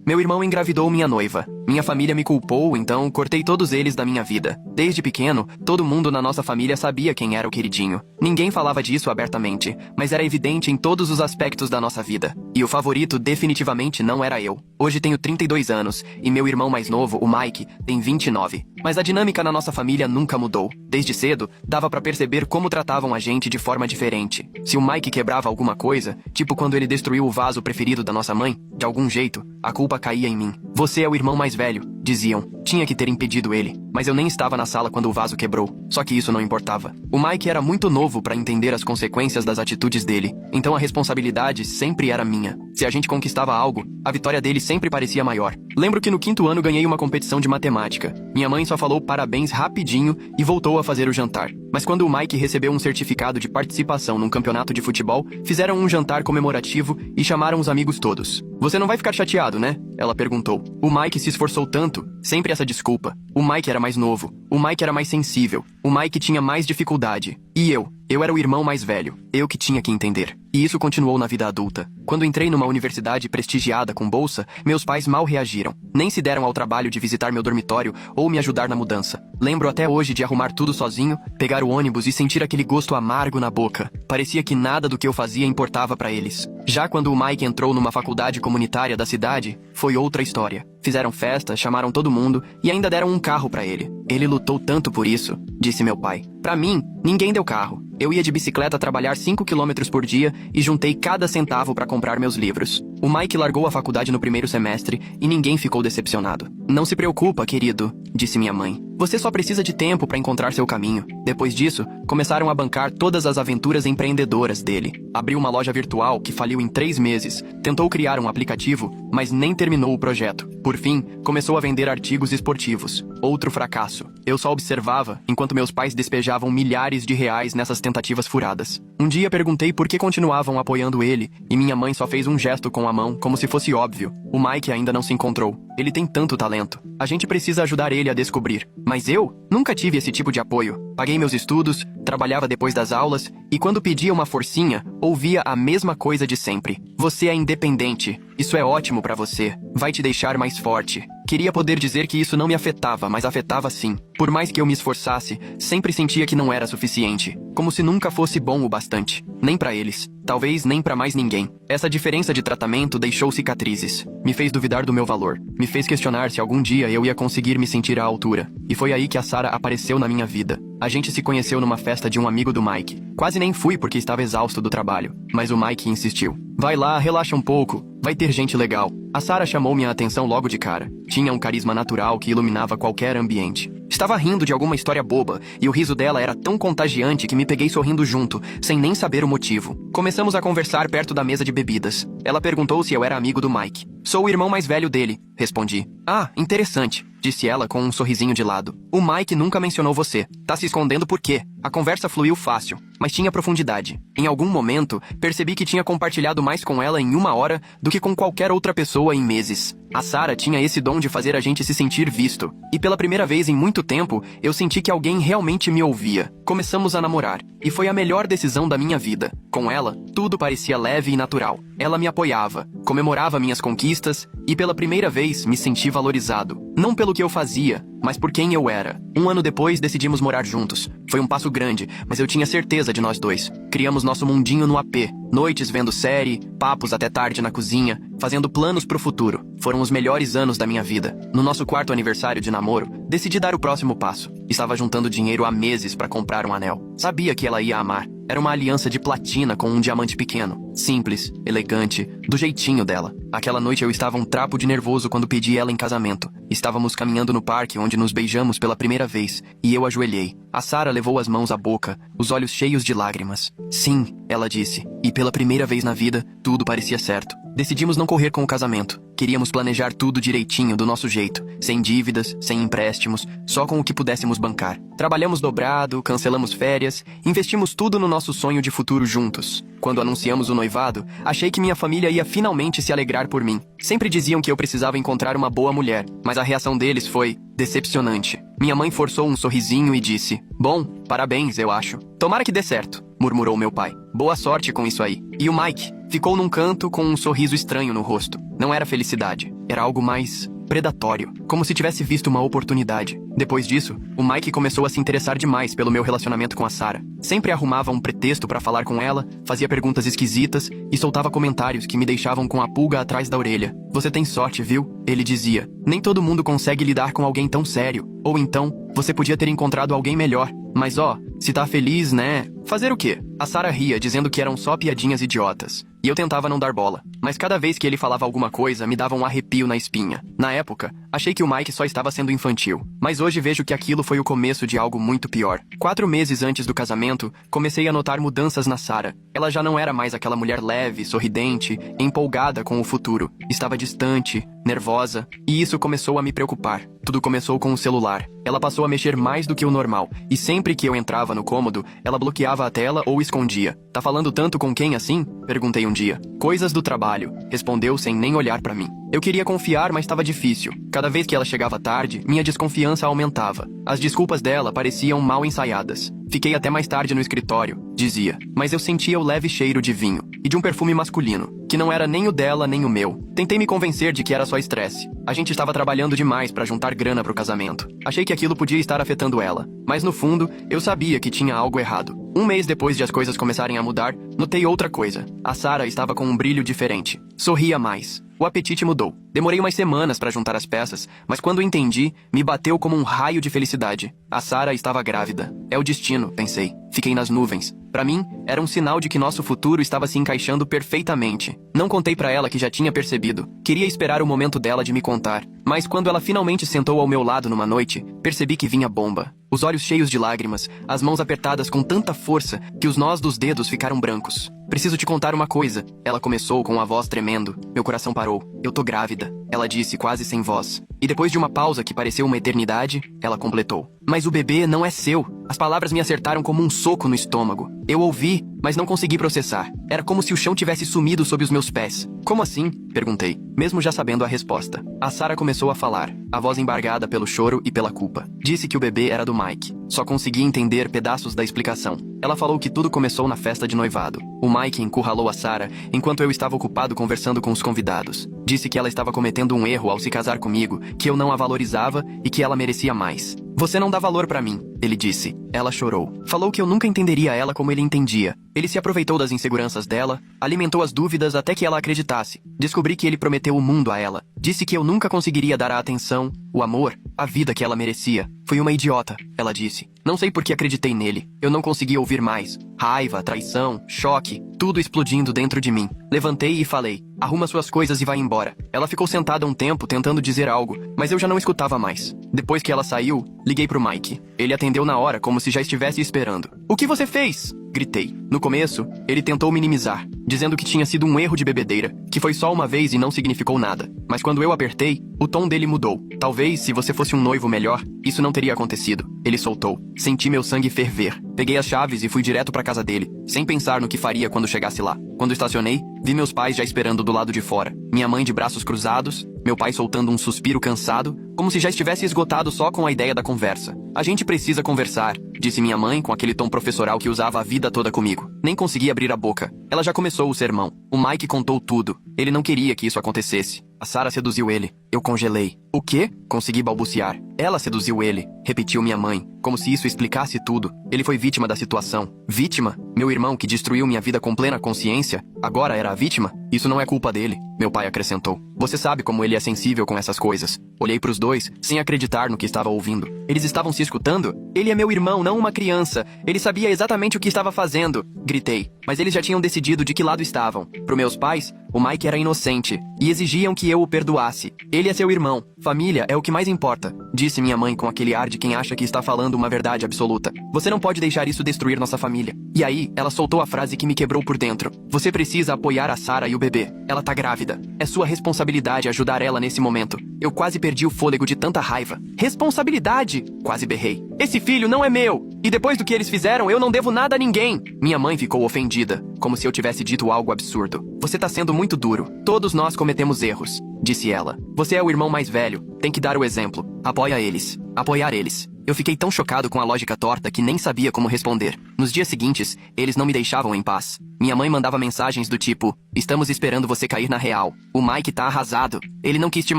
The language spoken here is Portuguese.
Meu irmão engravidou minha noiva. Minha família me culpou, então cortei todos eles da minha vida. Desde pequeno, todo mundo na nossa família sabia quem era o queridinho. Ninguém falava disso abertamente, mas era evidente em todos os aspectos da nossa vida. E o favorito definitivamente não era eu. Hoje tenho 32 anos, e meu irmão mais novo, o Mike, tem 29. Mas a dinâmica na nossa família nunca mudou. Desde cedo, dava pra perceber como tratavam a gente de forma diferente. Se o Mike quebrava alguma coisa, tipo quando ele destruiu o vaso preferido da nossa mãe, de algum jeito, a culpa caía em mim. Você é o irmão mais velho, diziam. Tinha que ter impedido ele. Mas eu nem estava na sala quando o vaso quebrou. Só que isso não importava. O Mike era muito novo para entender as consequências das atitudes dele. Então a responsabilidade sempre era minha. Se a gente conquistava algo, a vitória dele sempre parecia maior. Lembro que no 5º ano ganhei uma competição de matemática. Minha mãe só falou parabéns rapidinho e voltou a fazer o jantar. Mas quando o Mike recebeu um certificado de participação num campeonato de futebol, fizeram um jantar comemorativo e chamaram os amigos todos. Você não vai ficar chateado, né? Ela perguntou. O Mike se esforçou tanto, sempre essa desculpa. O Mike era mais novo. O Mike era mais sensível. O Mike tinha mais dificuldade. E eu era o irmão mais velho. Eu que tinha que entender. E isso continuou na vida adulta. Quando entrei numa universidade prestigiada com bolsa, meus pais mal reagiram. Nem se deram ao trabalho de visitar meu dormitório ou me ajudar na mudança. Lembro até hoje de arrumar tudo sozinho, pegar o ônibus e sentir aquele gosto amargo na boca. Parecia que nada do que eu fazia importava pra eles. Já quando o Mike entrou numa faculdade comunitária da cidade, foi outra história. Fizeram festa, chamaram todo mundo e ainda deram um carro pra ele. Ele lutou tanto por isso, disse meu pai. Pra mim, ninguém deu carro. Eu ia de bicicleta trabalhar 5 quilômetros por dia e juntei cada centavo pra comprar meus livros. O Mike largou a faculdade no 1º semestre e ninguém ficou decepcionado. Não se preocupa, querido, disse minha mãe. Você só precisa de tempo pra encontrar seu caminho. Depois disso, começaram a bancar todas as aventuras empreendedoras dele. Abriu uma loja virtual que faliu em 3 meses. Tentou criar um aplicativo, mas nem terminou o projeto. Por fim, começou a vender artigos esportivos. Outro fracasso. Eu só observava, enquanto meus pais despejavam milhares de reais nessas tentativas furadas. Um dia perguntei por que continuavam apoiando ele, e minha mãe só fez um gesto com a mão, como se fosse óbvio. O Mike ainda não se encontrou. Ele tem tanto talento. A gente precisa ajudar ele a descobrir. Mas eu nunca tive esse tipo de apoio. Paguei meus estudos, trabalhava depois das aulas, e quando pedia uma forcinha, ouvia a mesma coisa de sempre. Você é independente. Isso é ótimo pra você. Vai te deixar mais forte. Queria poder dizer que isso não me afetava, mas afetava sim. Por mais que eu me esforçasse, sempre sentia que não era suficiente. Como se nunca fosse bom o bastante. Nem pra eles. Talvez nem pra mais ninguém. Essa diferença de tratamento deixou cicatrizes. Me fez duvidar do meu valor. Me fez questionar se algum dia eu ia conseguir me sentir à altura. E foi aí que a Sarah apareceu na minha vida. A gente se conheceu numa festa de um amigo do Mike. Quase nem fui porque estava exausto do trabalho. Mas o Mike insistiu. Vai lá, relaxa um pouco. Vai ter gente legal. A Sarah chamou minha atenção logo de cara. Tinha um carisma natural que iluminava qualquer ambiente. Estava rindo de alguma história boba, e o riso dela era tão contagiante que me peguei sorrindo junto, sem nem saber o motivo. Começamos a conversar perto da mesa de bebidas. Ela perguntou se eu era amigo do Mike. Sou o irmão mais velho dele, respondi. Ah, interessante, disse ela com um sorrisinho de lado. O Mike nunca mencionou você. Tá se escondendo por quê? A conversa fluiu fácil, mas tinha profundidade. Em algum momento, percebi que tinha compartilhado mais com ela em 1 hora do que com qualquer outra pessoa em meses. A Sarah tinha esse dom de fazer a gente se sentir visto. E pela primeira vez em muito tempo, eu senti que alguém realmente me ouvia. Começamos a namorar, e foi a melhor decisão da minha vida. Com ela, tudo parecia leve e natural. Ela me apoiava, comemorava minhas conquistas, e pela primeira vez me senti valorizado. Não pelo que eu fazia, mas por quem eu era. 1 ano depois, decidimos morar juntos. Foi um passo grande, mas eu tinha certeza de nós dois. Criamos nosso mundinho no AP. Noites vendo série, papos até tarde na cozinha, fazendo planos pro futuro. Foram os melhores anos da minha vida. No nosso 4º aniversário de namoro, decidi dar o próximo passo. Estava juntando dinheiro há meses para comprar um anel. Sabia que ela ia amar. Era uma aliança de platina com um diamante pequeno. Simples, elegante, do jeitinho dela. Aquela noite eu estava um trapo de nervoso quando pedi ela em casamento. Estávamos caminhando no parque onde nos beijamos pela primeira vez, e eu ajoelhei. A Sarah levou as mãos à boca, os olhos cheios de lágrimas. Sim, ela disse, e pela primeira vez na vida, tudo parecia certo. Decidimos não correr com o casamento. Queríamos planejar tudo direitinho, do nosso jeito. Sem dívidas, sem empréstimos, só com o que pudéssemos bancar. Trabalhamos dobrado, cancelamos férias, investimos tudo no nosso sonho de futuro juntos. Quando anunciamos o noivado, achei que minha família ia finalmente se alegrar por mim. Sempre diziam que eu precisava encontrar uma boa mulher, mas a reação deles foi decepcionante. Minha mãe forçou um sorrisinho e disse, bom, parabéns, eu acho. Tomara que dê certo. murmurou meu pai. Boa sorte com isso aí. E o Mike? Ficou num canto com um sorriso estranho no rosto. Não era felicidade. Era algo mais predatório, como se tivesse visto uma oportunidade. Depois disso, o Mike começou a se interessar demais pelo meu relacionamento com a Sarah. Sempre arrumava um pretexto para falar com ela, fazia perguntas esquisitas e soltava comentários que me deixavam com a pulga atrás da orelha. Você tem sorte, viu? Ele dizia. Nem todo mundo consegue lidar com alguém tão sério. Ou então, você podia ter encontrado alguém melhor. Mas se tá feliz, né? Fazer o quê? A Sarah ria, dizendo que eram só piadinhas idiotas. E eu tentava não dar bola. Mas cada vez que ele falava alguma coisa, me dava um arrepio na espinha. Na época, achei que o Mike só estava sendo infantil. Mas hoje vejo que aquilo foi o começo de algo muito pior. 4 meses antes do casamento, comecei a notar mudanças na Sarah. Ela já não era mais aquela mulher leve, sorridente, empolgada com o futuro. Estava distante, nervosa, e isso começou a me preocupar. Tudo começou com o celular. Ela passou a mexer mais do que o normal, e sempre que eu entrava no cômodo, ela bloqueava a tela ou escondia. Tá falando tanto com quem assim? Perguntei um dia. Coisas do trabalho, respondeu sem nem olhar pra mim. Eu queria confiar, mas estava difícil. Cada vez que ela chegava tarde, minha desconfiança aumentava. As desculpas dela pareciam mal ensaiadas. Fiquei até mais tarde no escritório, dizia, mas eu sentia o leve cheiro de vinho e de um perfume masculino, que não era nem o dela nem o meu. Tentei me convencer de que era só estresse. A gente estava trabalhando demais para juntar grana pro casamento. Achei que aquilo podia estar afetando ela, mas no fundo, eu sabia que tinha algo errado. Um mês depois de as coisas começarem a mudar, notei outra coisa. A Sarah estava com um brilho diferente. Sorria mais. O apetite mudou. Demorei umas semanas para juntar as peças, mas quando entendi, me bateu como um raio de felicidade. A Sarah estava grávida. É o destino, pensei. Fiquei nas nuvens. Para mim, era um sinal de que nosso futuro estava se encaixando perfeitamente. Não contei para ela que já tinha percebido. Queria esperar o momento dela de me contar. Mas quando ela finalmente sentou ao meu lado numa noite, percebi que vinha bomba. Os olhos cheios de lágrimas, as mãos apertadas com tanta força que os nós dos dedos ficaram brancos. Preciso te contar uma coisa. Ela começou com a voz tremendo. Meu coração parou. Eu tô grávida, ela disse quase sem voz. E depois de uma pausa que pareceu uma eternidade, ela completou. Mas o bebê não é seu. As palavras me acertaram como um soco no estômago. Eu ouvi, mas não consegui processar. Era como se o chão tivesse sumido sob os meus pés. Como assim? Perguntei, mesmo já sabendo a resposta. A Sarah começou a falar, a voz embargada pelo choro e pela culpa. Disse que o bebê era do Mike. Só consegui entender pedaços da explicação. Ela falou que tudo começou na festa de noivado. O Mike encurralou a Sarah enquanto eu estava ocupado conversando com os convidados. Disse que ela estava cometendo um erro ao se casar comigo, que eu não a valorizava e que ela merecia mais. Você não dá valor pra mim, ele disse. Ela chorou. Falou que eu nunca entenderia ela como ele entendia. Ele se aproveitou das inseguranças dela, alimentou as dúvidas até que ela acreditasse. Descobri que ele prometeu o mundo a ela. Disse que eu nunca conseguiria dar a atenção, o amor, a vida que ela merecia. Fui uma idiota, ela disse. Não sei por que acreditei nele. Eu não conseguia ouvir mais. Raiva, traição, choque, tudo explodindo dentro de mim. Levantei e falei, arruma suas coisas e vai embora. Ela ficou sentada um tempo tentando dizer algo, mas eu já não escutava mais. Depois que ela saiu, liguei pro Mike. Ele atendeu na hora como se já estivesse esperando. O que você fez? Gritei. No começo, ele tentou minimizar, dizendo que tinha sido um erro de bebedeira, que foi só uma vez e não significou nada. Mas quando eu apertei, o tom dele mudou. Talvez, se você fosse um noivo melhor, isso não teria acontecido. Ele soltou. Senti meu sangue ferver. Peguei as chaves e fui direto pra casa dele, sem pensar no que faria quando chegasse lá. Quando estacionei, vi meus pais já esperando do lado de fora. Minha mãe de braços cruzados, meu pai soltando um suspiro cansado, como se já estivesse esgotado só com a ideia da conversa. A gente precisa conversar, disse minha mãe com aquele tom professoral que usava a vida toda comigo. Nem consegui abrir a boca. Ela já começou o sermão. O Mike contou tudo. Ele não queria que isso acontecesse. A Sarah seduziu ele. Eu congelei. O quê? Consegui balbuciar. Ela seduziu ele, repetiu minha mãe, como se isso explicasse tudo. Ele foi vítima da situação. Vítima? Meu irmão, que destruiu minha vida com plena consciência, agora era a vítima? Isso não é culpa dele, meu pai acrescentou. Você sabe como ele é sensível com essas coisas. Olhei pros dois, sem acreditar no que estava ouvindo. Eles estavam se escutando? Ele é meu irmão, não uma criança. Ele sabia exatamente o que estava fazendo. Gritei. Mas eles já tinham decidido de que lado estavam. Pro meus pais, o Mike era inocente, e exigiam que eu o perdoasse. Ele é seu irmão. Família é o que mais importa, disse minha mãe com aquele ar de quem acha que está falando uma verdade absoluta. Você não pode deixar isso destruir nossa família. E aí, ela soltou a frase que me quebrou por dentro. Você precisa apoiar a Sarah e o bebê. Ela tá grávida. É sua responsabilidade ajudar ela nesse momento. Eu quase perdi o fôlego de tanta raiva. Responsabilidade? Quase berrei. Esse filho não é meu. E depois do que eles fizeram, eu não devo nada a ninguém. Minha mãe ficou ofendida, como se eu tivesse dito algo absurdo. Você tá sendo muito duro. Todos nós cometemos erros, disse ela. Você é o irmão mais velho. Tem que dar o exemplo. Apoia eles. Apoiar eles. Eu fiquei tão chocado com a lógica torta que nem sabia como responder. Nos dias seguintes, eles não me deixavam em paz. Minha mãe mandava mensagens do tipo: estamos esperando você cair na real. O Mike tá arrasado. Ele não quis te